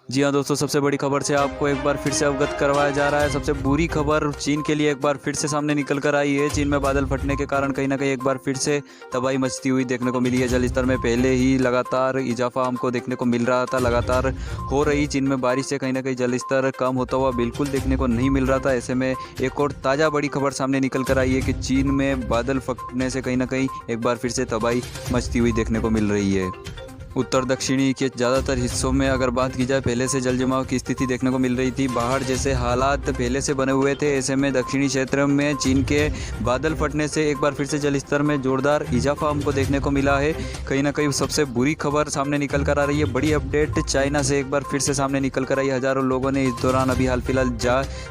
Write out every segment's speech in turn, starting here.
जी हाँ दोस्तों, सबसे बड़ी खबर से आपको एक बार फिर से अवगत करवाया जा रहा है। सबसे बुरी खबर चीन के लिए एक बार फिर से सामने निकल कर आई है। चीन में बादल फटने के कारण कहीं ना कहीं एक बार फिर से तबाही मचती हुई देखने को मिली है। जल स्तर में पहले ही लगातार इजाफा हमको देखने को मिल रहा था, लगातार हो रही चीन में बारिश से कहीं ना कहीं जल स्तर कम होता हुआ बिल्कुल देखने को नहीं मिल रहा था। ऐसे में एक और ताज़ा बड़ी खबर सामने निकल कर आई है कि चीन में बादल फटने से कहीं ना कहीं एक बार फिर से तबाही मचती हुई देखने को मिल रही है। उत्तर दक्षिणी के ज़्यादातर हिस्सों में अगर बात की जाए, पहले से जल जमाव की स्थिति देखने को मिल रही थी। बाढ़ जैसे हालात पहले से बने हुए थे। ऐसे में दक्षिणी क्षेत्र में चीन के बादल फटने से एक बार फिर से जल स्तर में जोरदार इजाफा हमको देखने को मिला है। कहीं ना कहीं सबसे बुरी खबर सामने निकल कर आ रही है। बड़ी अपडेट चाइना से एक बार फिर से सामने निकल कर आई। हज़ारों लोगों ने इस दौरान अभी हाल फिलहाल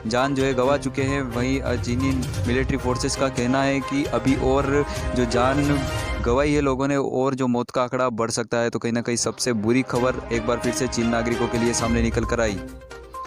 जान जो है गंवा चुके हैं। वहीं चीनी मिलिट्री फोर्सेस का कहना है कि अभी और जो जान गवाही है लोगों ने, और जो मौत का आंकड़ा बढ़ सकता है। तो कहीं ना कहीं सबसे बुरी खबर एक बार फिर से चीन नागरिकों के लिए सामने निकल कर आई।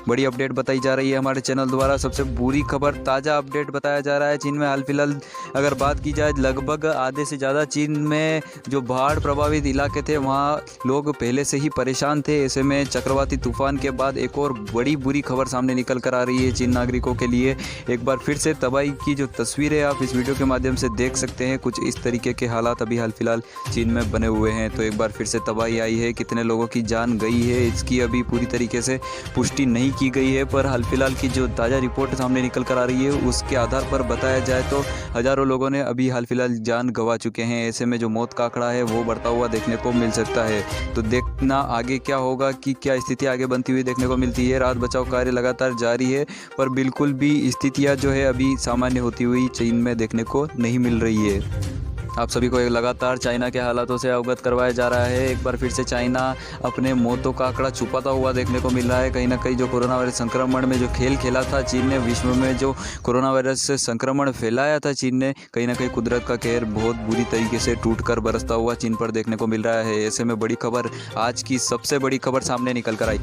बड़ी अपडेट बताई जा रही है हमारे चैनल द्वारा। सबसे बुरी खबर, ताज़ा अपडेट बताया जा रहा है। चीन में हाल फिलहाल अगर बात की जाए, लगभग आधे से ज़्यादा चीन में जो बाढ़ प्रभावित इलाके थे वहाँ लोग पहले से ही परेशान थे। ऐसे में चक्रवाती तूफान के बाद एक और बड़ी बुरी खबर सामने निकल कर आ रही है चीन नागरिकों के लिए। एक बार फिर से तबाही की जो तस्वीरें आप इस वीडियो के माध्यम से देख सकते हैं, कुछ इस तरीके के हालात अभी हाल फिलहाल चीन में बने हुए हैं। तो एक बार फिर से तबाही आई है। कितने लोगों की जान गई है इसकी अभी पूरी तरीके से पुष्टि नहीं की गई है, पर हाल फिलहाल की जो ताज़ा रिपोर्ट सामने निकल कर आ रही है उसके आधार पर बताया जाए तो हज़ारों लोगों ने अभी हाल फिलहाल जान गंवा चुके हैं। ऐसे में जो मौत का आंकड़ा है वो बढ़ता हुआ देखने को मिल सकता है। तो देखना आगे क्या होगा, कि क्या स्थिति आगे बनती हुई देखने को मिलती है। राहत बचाव कार्य लगातार जारी है, पर बिल्कुल भी स्थितियाँ जो है अभी सामान्य होती हुई चीन में देखने को नहीं मिल रही है। आप सभी को एक लगातार चाइना के हालातों से अवगत करवाया जा रहा है। एक बार फिर से चाइना अपने मौतों का आंकड़ा छुपाता हुआ देखने को मिल रहा है। कहीं ना कहीं जो कोरोना वायरस संक्रमण में जो खेल खेला था चीन ने, विश्व में जो कोरोना वायरस से संक्रमण फैलाया था चीन ने, कहीं ना कहीं कुदरत का कहर बहुत बुरी तरीके से टूटकर बरसता हुआ चीन पर देखने को मिल रहा है। ऐसे में बड़ी खबर, आज की सबसे बड़ी खबर सामने निकल कर आई।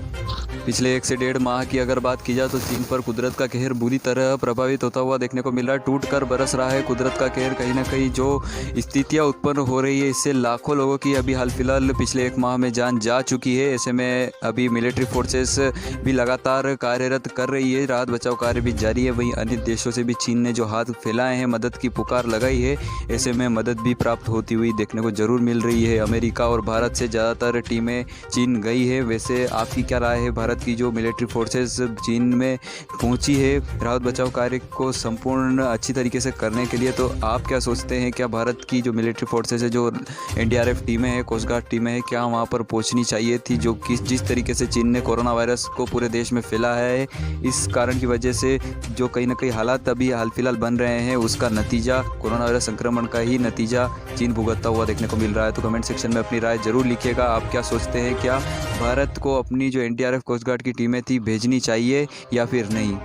पिछले 1 से 1.5 माह की अगर बात की जाए तो चीन पर कुदरत का कहर बुरी तरह प्रभावित होता हुआ देखने को मिल रहा है। टूट कर बरस रहा है कुदरत का कहर। कहीं ना कहीं जो स्थितियाँ उत्पन्न हो रही है इससे लाखों लोगों की अभी हाल फिलहाल पिछले 1 माह में जान जा चुकी है। ऐसे में अभी मिलिट्री फोर्सेस भी लगातार कार्यरत कर रही है, राहत बचाव कार्य भी जारी है। वहीं अन्य देशों से भी चीन ने जो हाथ फैलाए हैं, मदद की पुकार लगाई है, ऐसे में मदद भी प्राप्त होती हुई देखने को जरूर मिल रही है। अमेरिका और भारत से ज़्यादातर टीमें चीन गई है। वैसे आपकी क्या राय है, भारत की जो मिलिट्री फोर्सेस चीन में पहुंची है राहत बचाव कार्य को संपूर्ण अच्छी तरीके से करने के लिए, तो आप क्या सोचते हैं, क्या भारत की जो मिलिट्री फोर्सेस है, जो एनडीआरएफ टीमें हैं, कोस्ट गार्ड टीमें हैं, क्या वहां पर पहुंचनी चाहिए थी? जो जिस तरीके से चीन ने कोरोना वायरस को पूरे देश में फैलाया है, इस कारण की वजह से जो कहीं ना कहीं हालात अभी हाल फिलहाल बन रहे हैं, उसका नतीजा कोरोना वायरस संक्रमण का ही नतीजा चीन भुगतता हुआ देखने को मिल रहा है। तो कमेंट सेक्शन में अपनी राय जरूर लिखिएगा। आप क्या सोचते हैं, क्या भारत को अपनी जो एनडीआरएफ कोस्ट गार्ड की टीमें थी भेजनी चाहिए या फिर नहीं?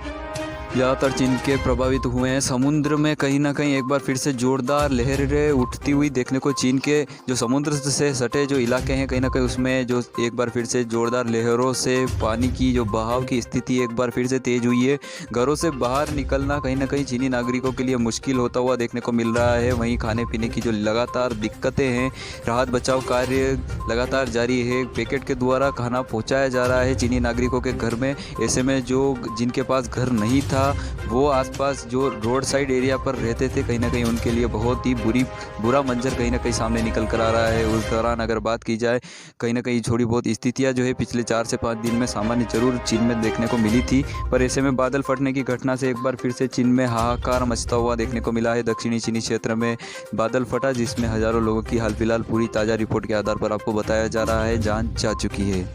ज़्यादातर चीन के प्रभावित हुए हैं। समुद्र में कहीं ना कहीं एक बार फिर से जोरदार लहरें उठती हुई देखने को, चीन के जो समुद्र से सटे जो इलाके हैं कहीं ना कहीं उसमें जो एक बार फिर से जोरदार लहरों से पानी की जो बहाव की स्थिति एक बार फिर से तेज हुई है। घरों से बाहर निकलना कहीं ना कहीं चीनी नागरिकों के लिए मुश्किल होता हुआ देखने को मिल रहा है। वहीं खाने पीने की जो लगातार दिक्कतें हैं, राहत बचाव कार्य लगातार जारी है। पैकेट के द्वारा खाना पहुँचाया जा रहा है चीनी नागरिकों के घर में। ऐसे में जो जिनके पास घर नहीं था वो आसपास जो रोड साइड एरिया पर रहते थे, कहीं ना कहीं उनके लिए बहुत ही बुरा मंजर कहीं ना कहीं सामने निकल कर आ रहा है। उस दौरान अगर बात की जाए, कहीं ना कहीं थोड़ी बहुत स्थितियां जो है पिछले 4 से 5 दिन में सामान्य जरूर चीन में देखने को मिली थी, पर ऐसे में बादल फटने की घटना से एक बार फिर से चीन में हाहाकार मचता हुआ देखने को मिला है। दक्षिणी चीनी क्षेत्र में बादल फटा, जिसमें हज़ारों लोगों की हाल फिलहाल पूरी ताज़ा रिपोर्ट के आधार पर आपको बताया जा रहा है जान जा चुकी है।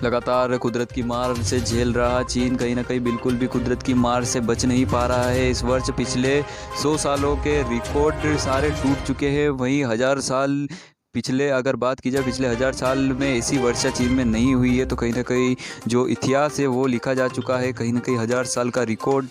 लगातार कुदरत की मार से झेल रहा चीन कहीं ना कहीं बिल्कुल भी कुदरत की मार से बच नहीं पा रहा है। इस वर्ष पिछले 100 सालों के रिकॉर्ड सारे टूट चुके हैं। वहीं 1000 साल पिछले अगर बात की जाए, पिछले 1000 साल में ऐसी वर्षा चीन में नहीं हुई है। तो कहीं ना कहीं जो इतिहास है वो लिखा जा चुका है। कहीं ना कहीं 1000 साल का रिकॉर्ड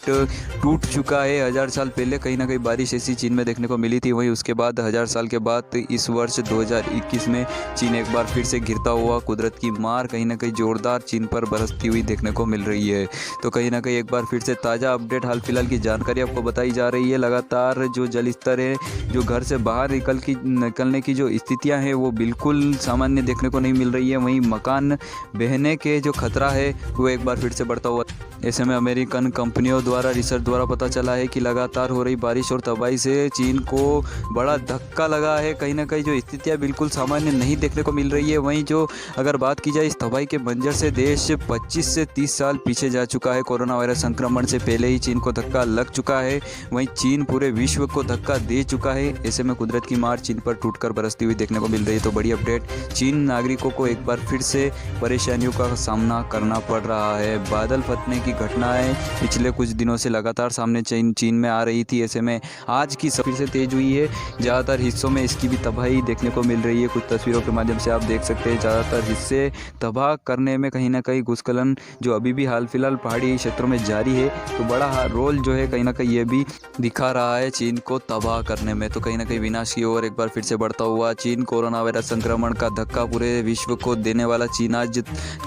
टूट चुका है। 1000 साल पहले कहीं ना कहीं बारिश ऐसी चीन में देखने को मिली थी। वहीं उसके बाद 1000 साल के बाद इस वर्ष 2021 में चीन एक बार फिर से गिरता हुआ कुदरत की मार कहीं ना कहीं जोरदार चीन पर बरसती हुई देखने को मिल रही है। तो कहीं ना कहीं एक बार फिर से ताज़ा अपडेट हाल फिलहाल की जानकारी आपको बताई जा रही है। लगातार जो जल स्तर है, जो घर से बाहर निकलने की जो स्थितियाँ स्थितियाँ हैं वो बिल्कुल सामान्य देखने को नहीं मिल रही है। वहीं मकान बहने के जो खतरा है वो एक बार फिर से बढ़ता हुआ। ऐसे में अमेरिकन कंपनियों द्वारा रिसर्च द्वारा पता चला है कि लगातार हो रही बारिश और तबाही से चीन को बड़ा धक्का लगा है। कहीं ना कहीं जो स्थितियां बिल्कुल सामान्य नहीं देखने को मिल रही है। वहीं जो अगर बात की जाए इस तबाही के मंजर से देश 25 से 30 साल पीछे जा चुका है। कोरोना वायरस संक्रमण से पहले ही चीन को धक्का लग चुका है। वहीं चीन पूरे विश्व को धक्का दे चुका है। ऐसे में कुदरत की मार चीन पर टूटकर बरसती हुई देखने को मिल रही है। तो बड़ी अपडेट, चीन नागरिकों को एक बार फिर से परेशानियों का सामना करना पड़ रहा है। बादल फटने की घटनाएं पिछले कुछ दिनों से लगातार सामने चीन में आ रही थी। ऐसे में आज की फिर से तेज हुई है। ज़्यादातर हिस्सों में इसकी भी तबाही देखने को मिल रही है। कुछ तस्वीरों के माध्यम से आप देख सकते हैं ज़्यादातर हिस्से तबाह करने में कहीं ना कहीं भूस्खलन जो अभी भी हाल फिलहाल पहाड़ी क्षेत्रों में जारी है, तो बड़ा रोल जो है कहीं ना कहीं ये भी दिखा रहा है चीन को तबाह करने में। तो कहीं ना कहीं विनाश की ओर एक बार फिर से बढ़ता हुआ चीन, कोरोना वायरस संक्रमण का धक्का पूरे विश्व को देने वाला चीन आज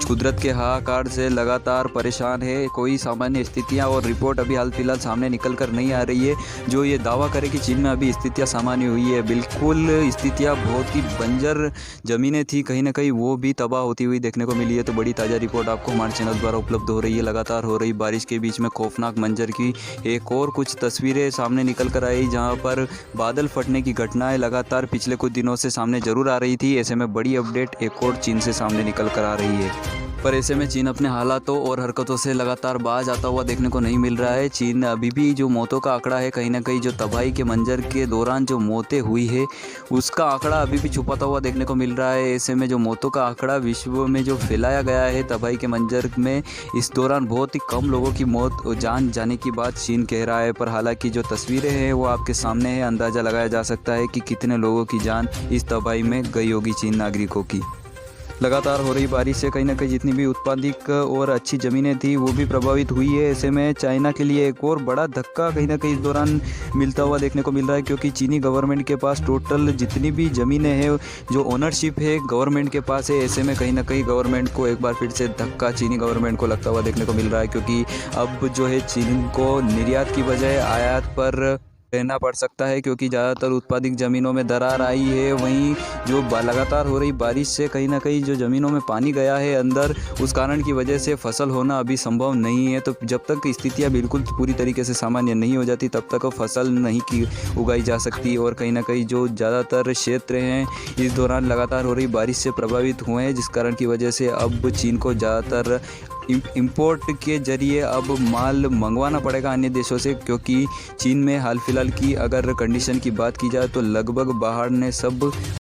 कुदरत के हाहाकार से लगातार परेशान है। कोई सामान्य स्थितियां और रिपोर्ट अभी हाल फिलहाल सामने निकल कर नहीं आ रही है जो ये दावा करे कि चीन में अभी स्थितियां सामान्य हुई है। बिल्कुल स्थितियां बहुत ही बंजर ज़मीनें थी, कहीं ना कहीं वो भी तबाह होती हुई देखने को मिली है। तो बड़ी ताज़ा रिपोर्ट आपको हमारे चैनल द्वारा उपलब्ध हो रही है। लगातार हो रही बारिश के बीच में खौफनाक मंजर की एक और कुछ तस्वीरें सामने निकल कर आई, जहाँ पर बादल फटने की घटनाएं लगातार पिछले कुछ दिनों से सामने जरूर आ रही थी। ऐसे में बड़ी अपडेट एक और चीन से सामने निकल कर आ रही है। पर ऐसे में चीन अपने हालातों और हरकतों से लगातार बाज आता हुआ देखने को नहीं मिल रहा है। चीन अभी भी जो मौतों का आंकड़ा है, कहीं ना कहीं जो तबाही के मंजर के दौरान जो मौतें हुई है उसका आंकड़ा अभी भी छुपाता हुआ देखने को मिल रहा है। ऐसे में जो मौतों का आंकड़ा विश्व में जो फैलाया गया है तबाही के मंजर में, इस दौरान बहुत ही कम लोगों की मौत जान जाने की बात चीन कह रहा है। पर हालांकि जो तस्वीरें हैं वो आपके सामने है, अंदाज़ा लगाया जा सकता है कि कितने लोगों की जान इस तबाही में गई होगी चीन नागरिकों की। लगातार हो रही बारिश से कहीं ना कहीं जितनी भी उत्पादिक और अच्छी ज़मीनें थी वो भी प्रभावित हुई है। ऐसे में चाइना के लिए एक और बड़ा धक्का कहीं ना कहीं इस दौरान मिलता हुआ देखने को मिल रहा है, क्योंकि चीनी गवर्नमेंट के पास टोटल जितनी भी ज़मीनें हैं जो ओनरशिप है गवर्नमेंट के पास है। ऐसे में कहीं ना कहीं गवर्नमेंट को एक बार फिर से धक्का चीनी गवर्नमेंट को लगता हुआ देखने को मिल रहा है, क्योंकि अब जो है चीन को निर्यात की बजाय आयात पर रहना पड़ सकता है, क्योंकि ज़्यादातर उत्पादित ज़मीनों में दरार आई है। वहीं जो लगातार हो रही बारिश से कहीं ना कहीं जो ज़मीनों में पानी गया है अंदर, उस कारण की वजह से फसल होना अभी संभव नहीं है। तो जब तक स्थितियां बिल्कुल पूरी तरीके से सामान्य नहीं हो जाती तब तक फसल नहीं की उगाई जा सकती। और कहीं ना कहीं जो ज़्यादातर क्षेत्र हैं इस दौरान लगातार हो रही बारिश से प्रभावित हुए हैं, जिस कारण की वजह से अब चीन को ज़्यादातर इंपोर्ट के जरिए अब माल मंगवाना पड़ेगा अन्य देशों से, क्योंकि चीन में हाल फिलहाल की अगर कंडीशन की बात की जाए तो लगभग बाहर ने सब